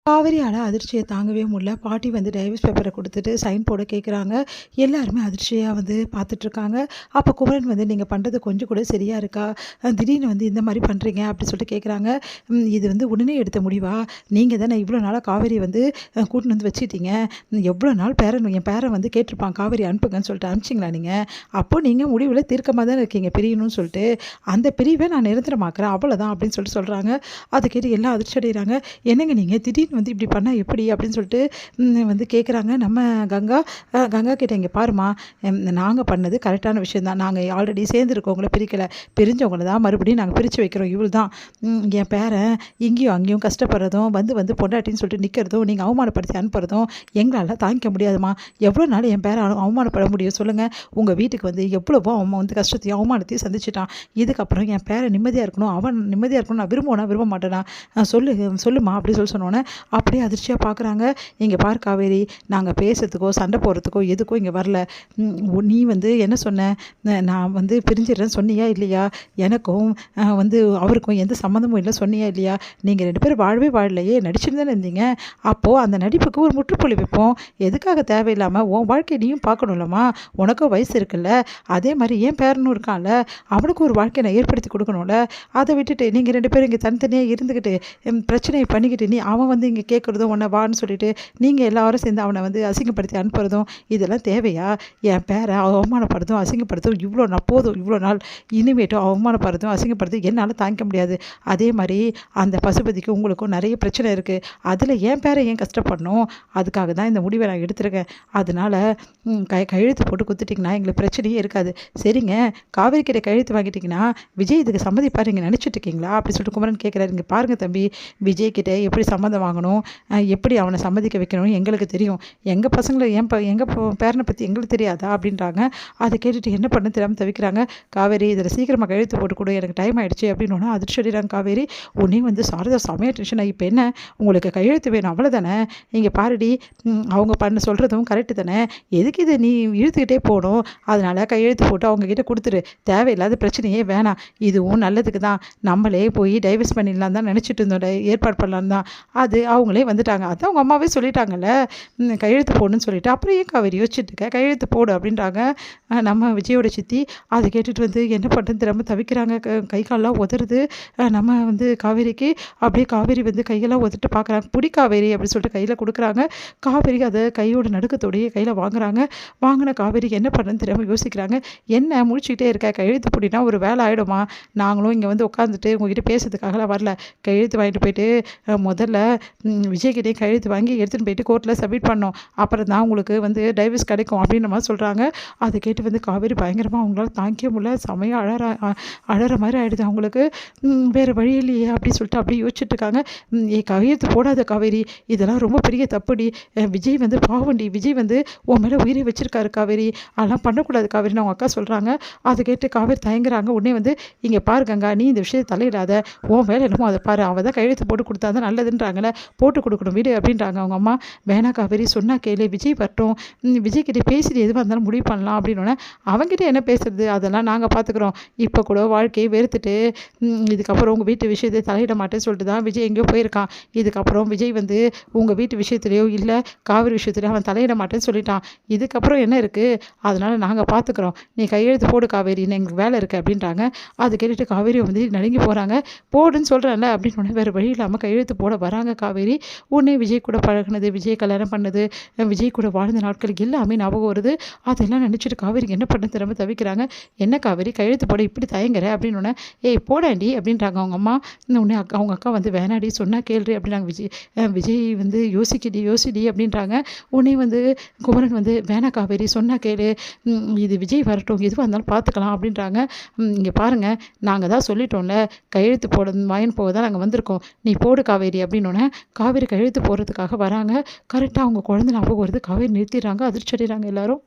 காவேரியால் அதிர்ச்சியை தாங்கவே முடியல. பாட்டி வந்து டைவர்ஸ் பேப்பரை கொடுத்துட்டு சைன் போட கேட்குறாங்க. எல்லாருமே அதிர்ச்சியாக வந்து பார்த்துட்ருக்காங்க. அப்போ குமரன் வந்து நீங்கள் பண்ணுறது கொஞ்சம் கூட சரியாக இருக்கா? திடீர்னு வந்து இந்த மாதிரி பண்ணுறீங்க அப்படின்னு சொல்லிட்டு கேட்குறாங்க. இது வந்து உடனே எடுத்த முடிவா? நீங்கள் தானே இவ்வளோ நாளாக காவேரி வந்து கூட்டின்னு வந்து வச்சுட்டீங்க. எவ்வளோ நாள் என் பேரன் வந்து கேட்டிருப்பான் காவேரி அனுப்புங்கன்னு சொல்லிட்டு அனுப்பிச்சிங்களா நீங்கள்? அப்போது நீங்கள் முடிவில் தீர்க்கமாக தானே இருக்கீங்க பிரியணும்னு சொல்லிட்டு. அந்த பிரிவை நான் நிரந்தரமாக்குறேன் அவ்வளோதான் அப்படின்னு சொல்லிட்டு சொல்கிறாங்க. அதை கேட்டு எல்லாம் அதிர்ச்சி அடைகிறாங்க. என்னங்க நீங்கள் திடீர்னு வந்து இப்படி பண்ணால் எப்படி அப்படின்னு சொல்லிட்டு வந்து கேட்குறாங்க. நம்ம கங்கா கிட்ட இங்கே பாருமா, நாங்கள் பண்ணது கரெக்டான விஷயம் தான். நாங்கள் ஆல்ரெடி சேர்ந்துருக்கவங்கள பிரிக்கலை, பிரிஞ்சவங்கள தான் மறுபடியும் நாங்கள் பிரித்து வைக்கிறோம். இவ்வளோ தான். என் பேரன் இங்கேயும் அங்கேயும் கஷ்டப்படுறதும் வந்து பொண்டாட்டின்னு சொல்லிட்டு நிற்கிறதும் நீங்கள் அவமானப்படுத்தி அனுப்புறதும் எங்களால் தாங்கிக்க முடியாதுமா. எவ்வளோ நாள் என் பேரை அவமானப்பட முடியும் சொல்லுங்கள்? உங்கள் வீட்டுக்கு வந்து எவ்வளவோ அவன் வந்து கஷ்டத்தையும் அவமானத்தையும் சந்திச்சிட்டான். இதுக்கப்புறம் என் பேரை நிம்மதியாக இருக்கணும், அவன் நிம்மதியாக இருக்கணும் நான் விரும்ப மாட்டேனா? சொல்லுமா அப்படின்னு சொன்னோன்னே அப்படியே அதிர்ச்சியாக பார்க்குறாங்க. இங்கே பார் காவேரி, நாங்கள் பேசுறதுக்கோ சண்டை போடுறதுக்கோ எதுக்கோ இங்கே வரல. நீ வந்து என்ன சொன்ன? நான் வந்து பிரிஞ்சிடுறேன்னு சொன்னியா இல்லையா? எனக்கும் வந்து அவருக்கும் எந்த சம்மந்தமும் இல்லை சொன்னியா இல்லையா? நீங்கள் 2 பேரும் வாழலையே, நடிச்சுட்டு தானே இருந்தீங்க. அப்போது அந்த நடிப்புக்கு ஒரு முற்றுப்புள்ளி வைப்போம். எதுக்காக தேவையில்லாமல் உன் வாழ்க்கையை நீயும் பார்க்கணும்லம்மா. உனக்கும் வயசு இருக்குல்ல, அதே மாதிரி என் பேரனும் இருக்கான்ல, அவனுக்கு ஒரு வாழ்க்கையை நான் ஏற்படுத்தி கொடுக்கணும்ல. அதை விட்டுட்டு நீங்கள் 2 பேரும் இங்கே தனித்தனியாக இருந்துக்கிட்டு பிரச்சனையை பண்ணிக்கிட்டு அவன் வந்து இங்கே கேட்குறதும் உன்னை வான்னு சொல்லிட்டு நீங்கள் எல்லாரும் சேர்ந்து அவனை வந்து அசிங்கப்படுத்தி அனுப்புறதும் இதெல்லாம் தேவையா? என் பேரை அவமானப்படுத்தும் அசிங்கப்படுத்தும் இவ்வளோ நாள் இனிமேட்டும் அவமானப்படுத்தும் அசிங்கப்படுத்தும் என்னால் தாங்கிக்க முடியாது. அதே மாதிரி அந்த பசுபதிக்கும் உங்களுக்கும் நிறைய பிரச்சனை இருக்குது. அதில் என் பேரை ஏன் கஷ்டப்படணும்? அதுக்காக தான் இந்த முடிவை நான் எடுத்துருக்கேன். அதனால் கையெழுத்து போட்டு கொடுத்துட்டிங்கன்னா எங்களுக்கு பிரச்சனையே இருக்காது. சரிங்க, காவேரி கிட்ட கையெழுத்து வாங்கிட்டிங்கன்னா விஜய் இதுக்கு சம்மதிப்பார் நீங்கள் நினச்சிட்டு இருக்கீங்களா அப்படி சொல்லிட்டு குமரன் கேட்குறாரு. இங்கே பாருங்கள் தம்பி, விஜய் கிட்ட எப்படி சம்மதம் வாங்கணும், எப்படி அவனை சம்மதிக்க வைக்கணும்னு எங்களுக்கு தெரியும். எங்கள் பசங்களை எங்கள் பேரனை பற்றி எங்களுக்கு தெரியாதா அப்படின்றாங்க. அதை கேட்டுட்டு என்ன பண்ண தெரியாமல் தவிக்கிறாங்க. காவேரி இதில் சீக்கிரமாக கையெழுத்து போட்டு கூட, எனக்கு டைம் ஆகிடுச்சு அப்படின்னு அதிர்ச்சி அடிக்கிறாங்க காவேரி. உடனே வந்து சாரதா செமையாக டென்ஷன் ஆகி, இப்போ என்ன உங்களுக்கு கையெழுத்து வேணும் அவ்வளோதானே? இங்கே பாருடி, அவங்க சொல்கிறதும் கரெக்டு தானே, எதுக்கு இதை நீ இழுத்துக்கிட்டே போகணும்? அதனால் கையெழுத்து போட்டு அவங்கக்கிட்ட கொடுத்துரு, தேவையில்லாத பிரச்சனையே வேணாம். இதுவும் நல்லதுக்கு தான். நம்மளே போய் டைவர்ஸ் பண்ணிடலாம் தான் நினச்சிட்டு இருந்தோம், ஏற்பாடு பண்ணலாம் தான். அது அவங்களே வந்துட்டாங்க. அதான் அவங்க அம்மாவே சொல்லிட்டாங்கல்ல கையெழுத்து போடணும்னு சொல்லிட்டு. அப்புறம் ஏன் காவேரி யோசிச்சுட்டு இருக்க, கையெழுத்து போடு அப்படின்றாங்க நம்ம விஜயோட சித்தி. அதை கேட்டுட்டு வந்து என்ன பண்ணுறதுன்னு தெரியாமல் தவிக்கிறாங்க. கை காலெலாம் உதறுது நம்ம வந்து காவேரிக்கு. அப்படியே காவேரி வந்து கையெல்லாம் உதட்டு பார்க்குறாங்க. புடி காவேரி அப்படின்னு சொல்லிட்டு கையில் கொடுக்குறாங்க. காவேரி அதை கையோட நடுக்கத்தோடையே கையில் வாங்கின காவேரிக்கு என்ன பண்ணுறதுன்னு தெரியாமல் யோசிக்கிறாங்க. என்ன முடிச்சுக்கிட்டே இருக்க, கையெழுத்து போட்டினா ஒரு வேலை ஆகிடுமா? நாங்களும் இங்கே வந்து உட்காந்துட்டு உங்ககிட்ட பேசுறதுக்காகலாம் வரல. கையெழுத்து வாங்கிட்டு போயிட்டு முதல்ல விஜய்கிட்டே கையெழுத்து வாங்கி எடுத்துகிட்டு போயிட்டு கோர்ட்டில் சப்மிட் பண்ணோம். அப்புறம் தான் உங்களுக்கு வந்து டைவர்ஸ் கிடைக்கும் அப்படின்ற மாதிரி சொல்கிறாங்க. அதை கேட்டு வந்து காவேரி பயங்கரமாக அவங்களால தாங்கிக்க முடியல. செமையாக அழற மாதிரி ஆகிடுது அவங்களுக்கு. வேறு வழி இல்லையே அப்படின்னு சொல்லிட்டு அப்படியே யோசிச்சுட்டு இருக்காங்க. கையெழுத்து போடாத காவேரி, இதெல்லாம் ரொம்ப பெரிய தப்புடி. விஜய் வந்து பாவண்டி, விஜய் வந்து உன் மேலே உயிரை வச்சிருக்காரு காவேரி, அதெல்லாம் பண்ணக்கூடாது காவேரின்னு அவங்க அக்கா சொல்கிறாங்க. அதை கேட்டு காவேரி தயங்குறாங்க. உடனே வந்து இங்கே பாரு கங்கா, நீ இந்த விஷயத்தை தலையிடாத, உன் வேலை என்னமோ அதை பாரு, அவள் தான் கையெழுத்து போட்டு கொடுத்தா தான் நல்லதுன்றாங்களே, போட்டு கொடுக்கணும் வீடு அப்படின்றாங்க அவங்க அம்மா. வேணா காவேரி, சொன்னா கேளு, விஜய் வரட்டும், விஜய்கிட்ட பேசிட்டு எதுவாக இருந்தாலும் முடிவு பண்ணலாம் அப்படின்னோடனே, அவங்ககிட்ட என்ன பேசுறது, அதெல்லாம் நாங்கள் பார்த்துக்குறோம். இப்போ கூட வாழ்க்கையை வெறுத்துட்டு இதுக்கப்புறம் உங்கள் வீட்டு விஷயத்தை தலையிட மாட்டேன்னு சொல்லிட்டு தான் விஜய் எங்கேயோ போயிருக்கான். இதுக்கப்புறம் விஜய் வந்து உங்கள் வீட்டு விஷயத்துலையோ இல்லை காவேரி விஷயத்துலையோ அவன் தலையிட மாட்டேன்னு சொல்லிட்டான். இதுக்கப்புறம் என்ன இருக்குது, அதனால் நாங்கள் பார்த்துக்குறோம், நீ கையெழுத்து போடு காவேரின்னு, எங்களுக்கு வேலை இருக்குது அப்படின்றாங்க. அது கேட்டுட்டு காவேரி வந்து நடுங்கி போகிறாங்க. போடுன்னு சொல்கிறேன்ல அப்படின்னு வேறு வழி இல்லாமல் கையெழுத்து போட வராங்க காவேரி. உடனே விஜய் கூட பழகினது, விஜய் கல்யாணம் பண்ணது, விஜய் கூட வாழ்ந்த நாட்கள் எல்லாமே ஞாபகம் வருது. அதெல்லாம் நினச்சிட்டு காவேரிக்கு என்ன பண்ண தெரியாம தவிக்கிறாங்க. என்ன காவேரி, கையெழுத்து போட இப்படி தயங்குற அப்படின்னு ஏய் போடாண்டி அப்படின்றாங்க அவங்க அம்மா. உடனே அவங்க அக்கா வந்து வேணாடி, சொன்னால் கேள்றி அப்படின்னாங்க. விஜய் வந்து யோசிடி அப்படின்றாங்க. உடனே வந்து குமரன் வந்து வேணா காவேரி, சொன்னால் கேளு, இது விஜய் வரட்டும், எதுவாக இருந்தாலும் பார்த்துக்கலாம் அப்படின்றாங்க. இங்கே பாருங்கள், நாங்கள் தான் சொல்லிட்டோம்ல, கையெழுத்து போட வாங்கின்னு போக தான் நாங்கள் வந்திருக்கோம், நீ போடு காவேரி அப்படின்னோடனே காவேரி கையெழுத்து போடுறதுக்காக வராங்க. கரெக்டாக அவங்க குழந்தை ஞாபகம் வருது. காவேரி நிறுத்திடுறாங்க. அதிர்ச்சி அடைகிறாங்க எல்லாரும்.